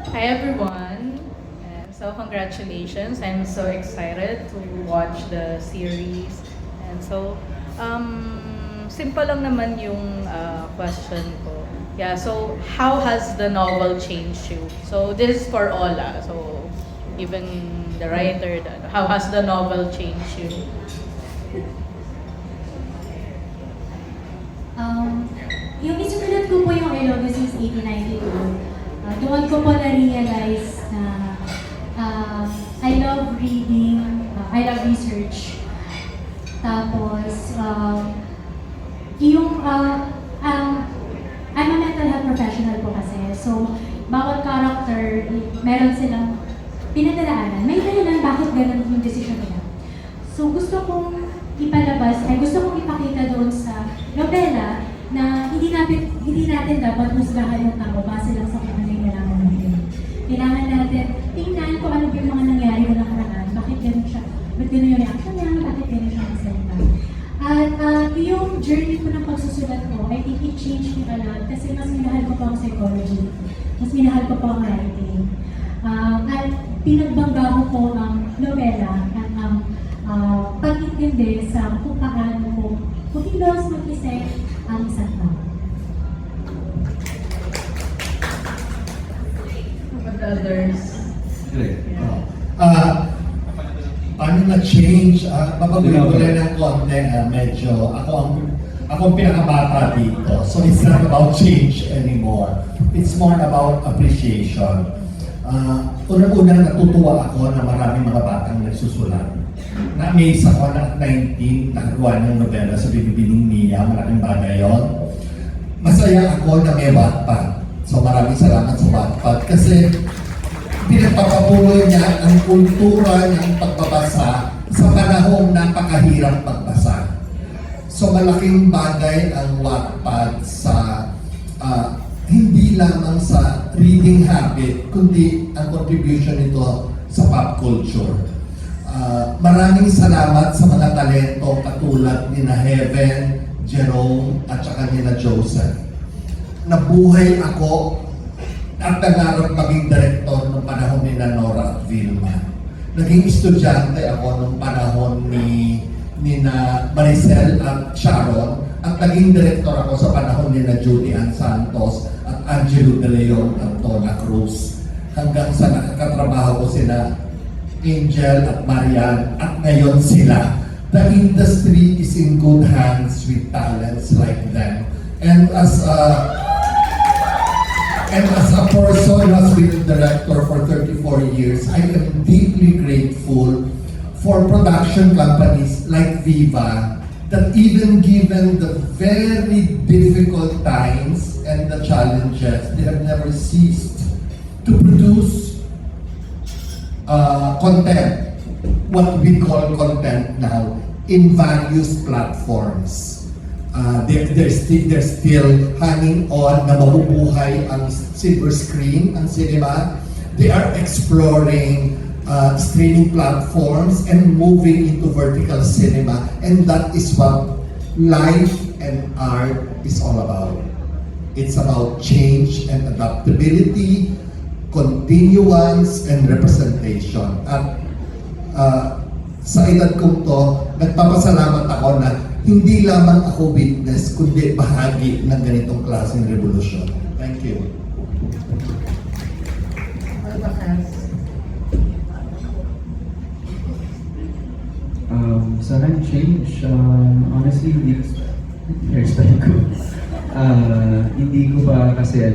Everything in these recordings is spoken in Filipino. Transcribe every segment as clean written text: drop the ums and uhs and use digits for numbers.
Hi everyone. So congratulations. I'm so excited to watch the series. And so simple lang naman yung question ko. Yeah, so how has the novel changed you? So this is for all. So even the writer, how has the novel changed you? Um, yung isulat ko po yung I Love You Since 1892, doon ko po na-realize na I love reading, I love research. Tapos, I'm a mental health professional po kasi. So, bawat character, meron silang pinagdadaanan. May dahilan bakit ganun yung decision nila. So, gusto kong ipakita doon sa nobela na hindi natin dapat husgahan yung tao base lang sa kung ano yung nalaman natin. Kailangan natin tingnan kung ano yung mga nangyari na nakaraan, bakit ganun siya, bakit ganun yung reaction niya, bakit ganun siya magsalita. At yung journey ko ng pagsusulat ko, I think it changed me a lot kasi mas minahal ko pa ang psychology, mas minahal ko pa ang writing. At pinagbangga ko po ang nobela at ang pag-intindi sa kung paano ko kumilos mag-isip ang isang tao. What others? Great. Paano na-change? Babaguhin ko lang ng konti, medyo, ako ang pinakabata dito. So it's not about change anymore. It's more about appreciation. Unang-unang natutuwa ako na maraming mga batang nagsusulat. Na-amaze ako na at 19, nakagawa ng nobela sa Binibining Mia, malaking bagay yun. Masaya ako na may Wattpad. So maraming salamat sa Wattpad kasi pinagpapabuloy niya ang kultura ng pagbabasa sa panahong napakahirap pagbasa. So malaking bagay ang Wattpad sa hindi lamang sa reading habit, kundi ang contribution nito sa pop culture. Maraming salamat sa mga talento katulad ni na Heaven, Jerome, at saka ni na Joseph. Nabuhay ako at nangarap maging direktor nung panahon ni na Nora at Vilma. Naging estudyante ako nung panahon ni na Maricel at Sharon at naging direktor ako sa panahon ni na Judy Ann Santos at Angelo De Leon at Donna Cruz. Hanggang sa nakakatrabaho ko sina Angel at Marian at ngayon sila. The industry is in good hands with talents like them. And as a person who has been a director for 34 years, I am deeply grateful for production companies like Viva that even given the very difficult times and the challenges, they have never ceased to produce content, what we call content now, in various platforms. They're still hanging on na mabubuhay ang silver screen, ang cinema. They are exploring streaming platforms and moving into vertical cinema. And that is what life and art is all about. It's about change and adaptability, continuance and representation. At sa edad kong to, nagpapasalamat ako na hindi lamang ako witness, kundi bahagi ng ganitong klaseng revolusyon. Thank you. Sa akin, change, honestly, hindi expect ko. Hindi ko pa kasi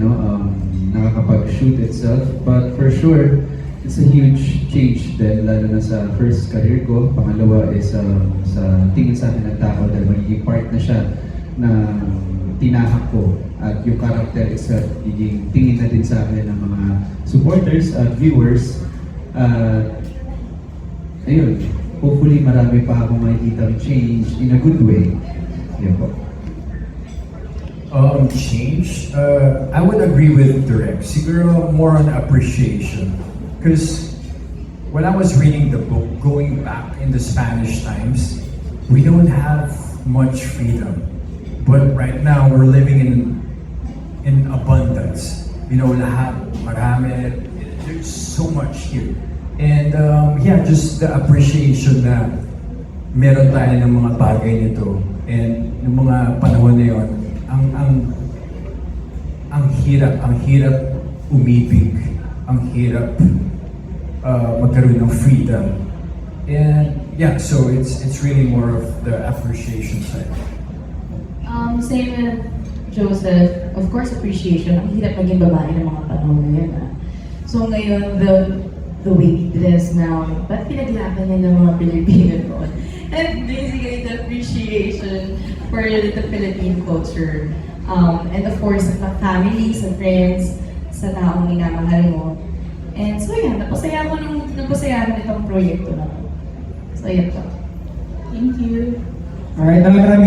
nakakapag-shoot itself, but for sure, it's a huge change dahil lalo na sa first career ko. Pangalawa is sa tingin sa akin ng tao dahil magiging part na siya na tinahak ko at yung character itself magiging tingin na din sa akin ng mga supporters at viewers. Ayun, hopefully marami pa akong makikita change in a good way. Yan po. Change? I would agree with Direk. Siguro more on appreciation. Because when I was reading the book, going back in the Spanish times, we don't have much freedom. But right now, we're living in abundance. You know, lahat, marami, there's so much here. And yeah, just the appreciation na meron tayo ng mga bagay nito. And yung mga panahon na yun, ang hirap umibig, ang hirap magkaroon ng freedom. And yeah, so it's really more of the appreciation side. Same with Joseph, of course appreciation. Ang hirap maging babae ng mga panahon na yun. So ngayon, the way we dress now, ba't pinaglaban niya ng mga Pilipino noon? And basically the appreciation for the Philippine culture. And of course, sa family, sa friends, sa taong minamahal mo. And so yan, napasaya ko itong proyekto na to. So yan po. Thank you. Alright, maraming